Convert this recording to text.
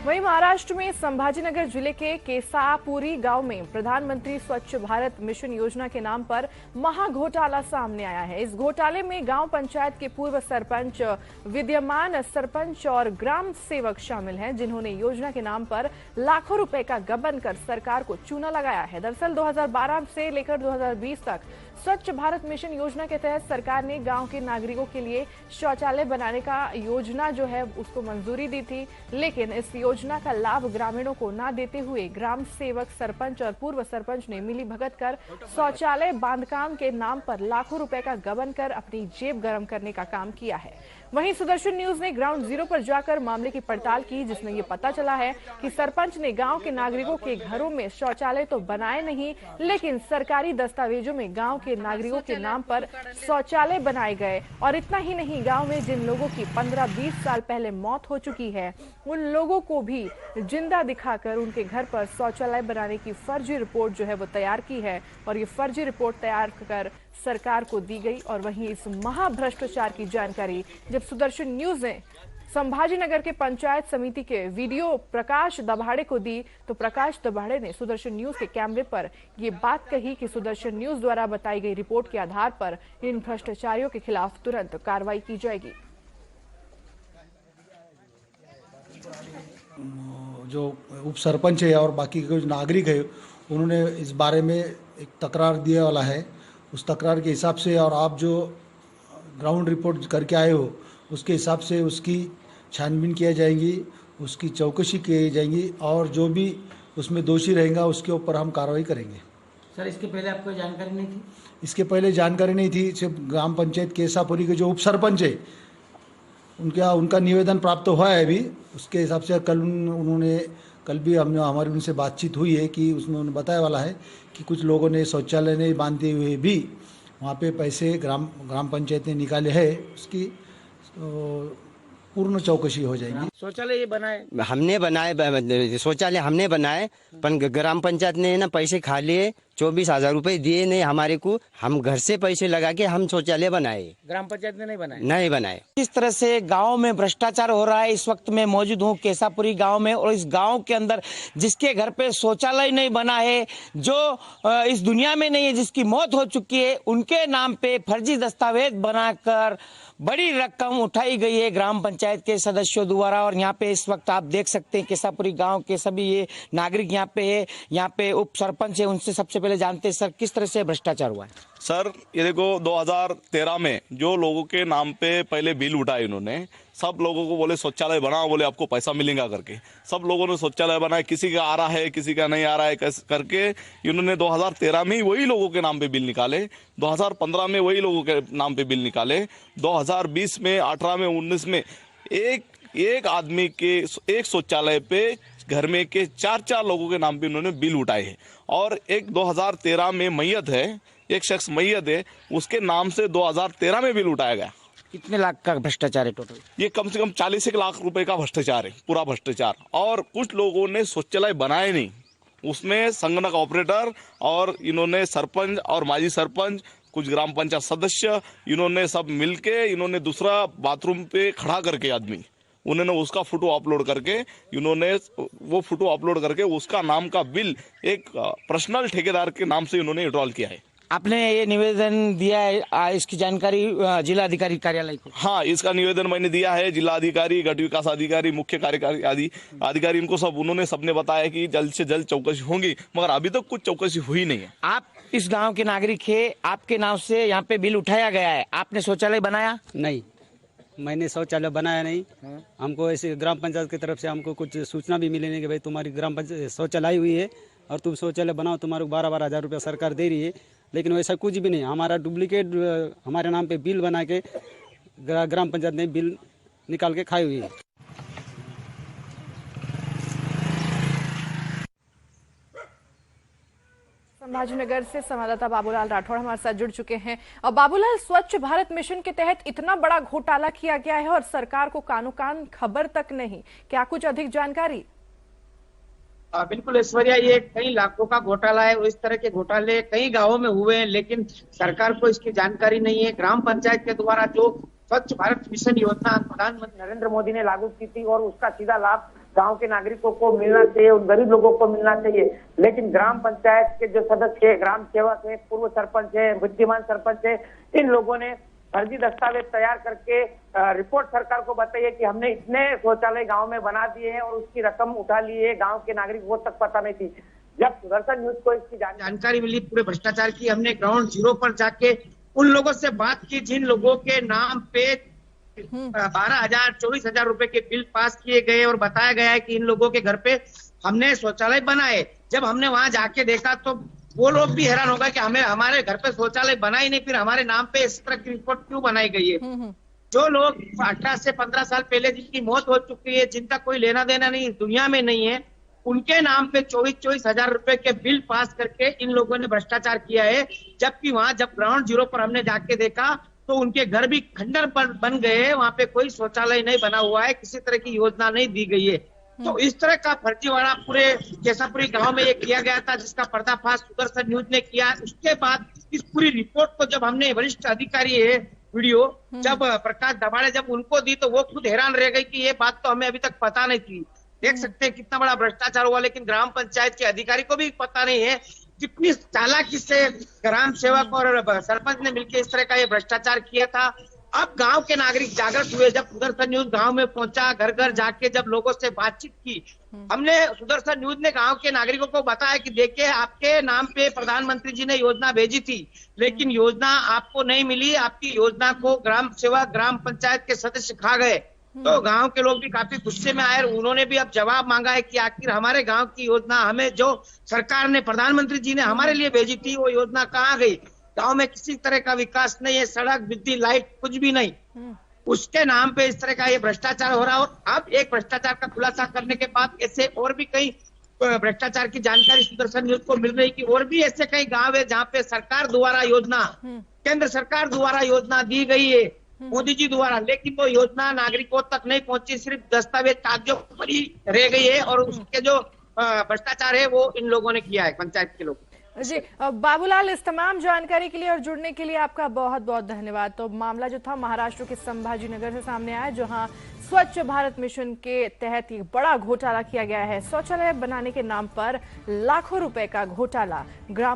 वहीं महाराष्ट्र में संभाजीनगर जिले के केसापुरी गांव में प्रधानमंत्री स्वच्छ भारत मिशन योजना के नाम पर महा घोटाला सामने आया है। इस घोटाले में गांव पंचायत के पूर्व सरपंच, विद्यमान सरपंच और ग्राम सेवक शामिल हैं, जिन्होंने योजना के नाम पर लाखों रुपए का गबन कर सरकार को चूना लगाया है। दरअसल 2012 से लेकर 2020 तक स्वच्छ भारत मिशन योजना के तहत सरकार ने गांव के नागरिकों के लिए शौचालय बनाने का योजना जो है उसको मंजूरी दी थी, लेकिन इस योजना का लाभ ग्रामीणों को न देते हुए ग्राम सेवक, सरपंच और पूर्व सरपंच ने मिली भगत कर शौचालय बांधकाम के नाम पर लाखों रुपए का गबन कर अपनी जेब गर्म करने का काम किया है। वहीं सुदर्शन न्यूज ने ग्राउंड जीरो पर जाकर मामले की पड़ताल की, जिसमें ये पता चला है कि सरपंच ने गांव के नागरिकों के घरों में शौचालय तो बनाए नहीं, लेकिन सरकारी दस्तावेजों में गांव के नागरिकों के नाम पर शौचालय बनाए गए। और इतना ही नहीं, गांव में जिन लोगों की 15-20 साल पहले मौत हो चुकी है, उन लोगों को भी जिंदा दिखाकर उनके घर पर शौचालय बनाने की फर्जी रिपोर्ट जो है वो तैयार की है और ये फर्जी रिपोर्ट तैयार कर सरकार को दी गई। और वहीं इस महाभ्रष्टाचार की जानकारी जब सुदर्शन न्यूज ने संभाजीनगर के पंचायत समिति के वीडियो प्रकाश दबाड़े को दी, तो प्रकाश दबाड़े ने सुदर्शन न्यूज के कैमरे पर ये बात कही कि सुदर्शन न्यूज द्वारा बताई गई रिपोर्ट के आधार पर इन भ्रष्टाचारियों के खिलाफ तुरंत कार्रवाई की जाएगी। जो उप सरपंच है और बाकी के जो नागरिक है, उन्होंने इस बारे में एक तकरार दिया वाला है। उस तकरार के हिसाब से और आप जो ग्राउंड रिपोर्ट करके आए हो, उसके हिसाब से उसकी छानबीन किया जाएगी, उसकी चौकसी की जाएगी और जो भी उसमें दोषी रहेगा उसके ऊपर हम कार्रवाई करेंगे। सर, इसके पहले आपको जानकारी नहीं थी? इसके पहले जानकारी नहीं थी। सिर्फ ग्राम पंचायत केसापुरी के जो उप सरपंच है उनका निवेदन प्राप्त हुआ है अभी। उसके हिसाब से कल भी हमारी उनसे बातचीत हुई है कि उसमें उन्होंने बताया वाला है कि कुछ लोगों ने शौचालय नहीं बांधते हुए भी वहाँ पे पैसे ग्राम पंचायत ने निकाले हैं। उसकी पूर्ण चौकसी हो जाएगी। शौचालय ये बनाए हमने बनाए, शौचालय हमने बनाए, पर ग्राम पंचायत ने ना पैसे खा लिए। 24,000 रुपए दिए नहीं हमारे को, हम घर से पैसे लगा के हम शौचालय बनाए। ग्राम पंचायत ने नहीं बनाए। किस तरह से गांव में भ्रष्टाचार हो रहा है, इस वक्त मैं मौजूद हूं केसापुरी गांव में, और इस गांव के अंदर जिसके घर पे शौचालय नहीं बना है, जो इस दुनिया में नहीं है, जिसकी मौत हो चुकी है, उनके नाम पे फर्जी दस्तावेज बनाकर बड़ी रकम उठाई गई है ग्राम पंचायत के सदस्यों द्वारा। और यहाँ पे इस वक्त आप देख सकते हैं केसापुरी गांव के सभी ये नागरिक यहाँ पे है, यहाँ पे उप सरपंच है, उनसे सबसे पहले जानते हैं सर किस तरह से भ्रष्टाचार हुआ है। सर, ये देखो 2013 में जो लोगों के नाम पे पहले बिल उठाए इन्होंने, सब लोगों को बोले शौचालय बनाओ, बोले आपको पैसा मिलेगा करके। सब लोगों ने शौचालय बनाए, किसी का आ रहा है किसी का नहीं आ रहा है करके इन्होंने 2013 में ही वही लोगों के नाम पे बिल निकाले, 2015 में वही लोगों के नाम पे बिल निकाले, 2020 में, 18 में, 19 में एक आदमी के एक शौचालय पे घर में के 4 लोगों के नाम पे उन्होंने बिल उठाए हैं। और एक 2013 में मैयत है, एक शख्स मैयत है, उसके नाम से 2013 में बिल उठाया गया। कितने लाख का भ्रष्टाचार है टोटल? ये कम से कम 40 लाख रुपए का भ्रष्टाचार है, पूरा भ्रष्टाचार। और कुछ लोगों ने शौचालय बनाए नहीं, उसमें संगणक ऑपरेटर और इन्होंने सरपंच और माजी सरपंच, कुछ ग्राम पंचायत सदस्य, इन्होंने सब मिलके इन्होंने दूसरा बाथरूम पे खड़ा करके आदमी, उन्होंने उसका फोटो अपलोड करके, इन्होंने वो फोटो अपलोड करके उसका नाम का बिल एक पर्सनल ठेकेदार के नाम से इन्होंने विड्रॉल किया है। आपने ये निवेदन दिया है, इसकी जानकारी जिला अधिकारी कार्यालय को? हाँ, इसका निवेदन मैंने दिया है। जिला अधिकारी, गढ़ विकास अधिकारी, मुख्य कार्यकारी अधिकारी, इनको सब उन्होंने सबने बताया कि जल्द से जल्द चौकसी होगी, मगर अभी तक कुछ चौकसी हुई नहीं है। आप इस गांव के नागरिक है, आपके नाम से यहाँ पे बिल उठाया गया है, आपने शौचालय बनाया? नहीं, मैंने शौचालय बनाया नहीं। हमको ऐसे ग्राम पंचायत की तरफ से हमको कुछ सूचना भी मिली नहीं कि भाई तुम्हारी ग्राम पंचायत शौचालय हुई है और तुम शौचालय बनाओ, तुम्हारे 12-12 हज़ार रुपया सरकार दे रही है, लेकिन वैसा कुछ भी नहीं। हमारा डुप्लीकेट हमारे नाम पे बिल बना के ग्राम पंचायत ने बिल निकाल के खाई हुई है। संभाजीनगर से संवाददाता बाबूलाल राठौड़ हमारे साथ जुड़ चुके हैं। और बाबूलाल, स्वच्छ भारत मिशन के तहत इतना बड़ा घोटाला किया गया है और सरकार को कानो कान खबर तक नहीं, क्या कुछ अधिक जानकारी? बिल्कुल ऐश्वर्या, ये कई लाखों का घोटाला है। इस तरह के घोटाले कई गांवों में हुए हैं, लेकिन सरकार को इसकी जानकारी नहीं है। ग्राम पंचायत के द्वारा जो स्वच्छ भारत मिशन योजना प्रधानमंत्री नरेंद्र मोदी ने लागू की थी और उसका सीधा लाभ गांव के नागरिकों को मिलना चाहिए, उन गरीब लोगों को मिलना चाहिए। लेकिन ग्राम पंचायत के जो सदस्य है, ग्राम सेवक है, पूर्व सरपंच है, विद्यमान सरपंच है, इन लोगों ने फर्जी दस्तावेज तैयार करके रिपोर्ट सरकार को बताई है कि हमने इतने शौचालय गांव में बना दिए हैं और उसकी रकम उठा ली है, गांव के नागरिकों तक पता नहीं थी। जब सुदर्शन न्यूज को इसकी जानकारी मिली पूरे भ्रष्टाचार की, हमने ग्राउंड जीरो पर जाके उन लोगों से बात की जिन लोगों के नाम पे 12,000 24,000 रुपए के बिल पास किए गए और बताया गया है कि इन लोगों के घर पे हमने शौचालय बनाए। जब हमने वहां जाके देखा तो वो लोग भी हैरान होगा कि हमें हमारे घर पे शौचालय बना ही नहीं, फिर हमारे नाम पे इस तरह की रिपोर्ट क्यों बनाई गई है। जो लोग 18 से 15 साल पहले जिनकी मौत हो चुकी है, जिनका कोई लेना देना नहीं दुनिया में नहीं है, उनके नाम पे 24,000 रुपए के बिल पास करके इन लोगों ने भ्रष्टाचार किया है। जबकि वहां जब ग्राउंड जीरो पर हमने जाके देखा तो उनके घर भी खंडर बन गए हैं, वहां पे कोई शौचालय नहीं बना हुआ है, किसी तरह की योजना नहीं दी गई है। तो इस तरह का फर्जीवाड़ा पूरे केसापुरी गांव में ये किया गया था, जिसका पर्दाफाश सुदर्शन न्यूज ने किया। उसके बाद इस पूरी रिपोर्ट को जब हमने वरिष्ठ अधिकारी है वीडियो जब प्रकाश दबाड़े जब उनको दी तो वो खुद हैरान रह गई कि ये बात तो हमें अभी तक पता नहीं थी। देख सकते हैं कितना बड़ा भ्रष्टाचार हुआ, लेकिन ग्राम पंचायत के अधिकारी को भी पता नहीं है। कितनी चालाकी से ग्राम सेवक और सरपंच ने मिलकर इस तरह का ये भ्रष्टाचार किया था। अब गांव के नागरिक जागृत हुए। जब सुदर्शन न्यूज गांव में पहुंचा, घर घर जाके जब लोगों से बातचीत की, हमने सुदर्शन न्यूज ने गांव के नागरिकों को बताया कि देखिए आपके नाम पे प्रधानमंत्री जी ने योजना भेजी थी, लेकिन योजना आपको नहीं मिली। आपकी योजना को ग्राम सेवक ग्राम पंचायत के सदस्य खा गए। तो गांव के लोग भी काफी गुस्से में आए। उन्होंने भी अब जवाब मांगा है कि आखिर हमारे गांव की योजना, हमें जो सरकार ने प्रधानमंत्री जी ने हमारे लिए भेजी थी, वो योजना कहाँ गई। गांव में किसी तरह का विकास नहीं है, सड़क, बिजली, लाइट कुछ भी नहीं। उसके नाम पे इस तरह का ये भ्रष्टाचार हो रहा है। और अब एक भ्रष्टाचार का खुलासा करने के बाद ऐसे और भी कई भ्रष्टाचार की जानकारी सुदर्शन न्यूज को मिल रही कि और भी ऐसे कई गांव है जहाँ पे सरकार द्वारा योजना, केंद्र सरकार द्वारा योजना दी गई है मोदी जी द्वारा, लेकिन वो योजना नागरिकों तक नहीं पहुंची, सिर्फ दस्तावेज कागजों पर ही रह गई है। और उसके जो भ्रष्टाचार है वो इन लोगों ने किया है, पंचायत के लोग। जी बाबूलाल, इस तमाम जानकारी के लिए और जुड़ने के लिए आपका बहुत बहुत धन्यवाद। तो मामला जो था महाराष्ट्र के संभाजीनगर से सामने आया, जहां स्वच्छ भारत मिशन के तहत एक बड़ा घोटाला किया गया है। शौचालय बनाने के नाम पर लाखों रुपए का घोटाला। ग्राम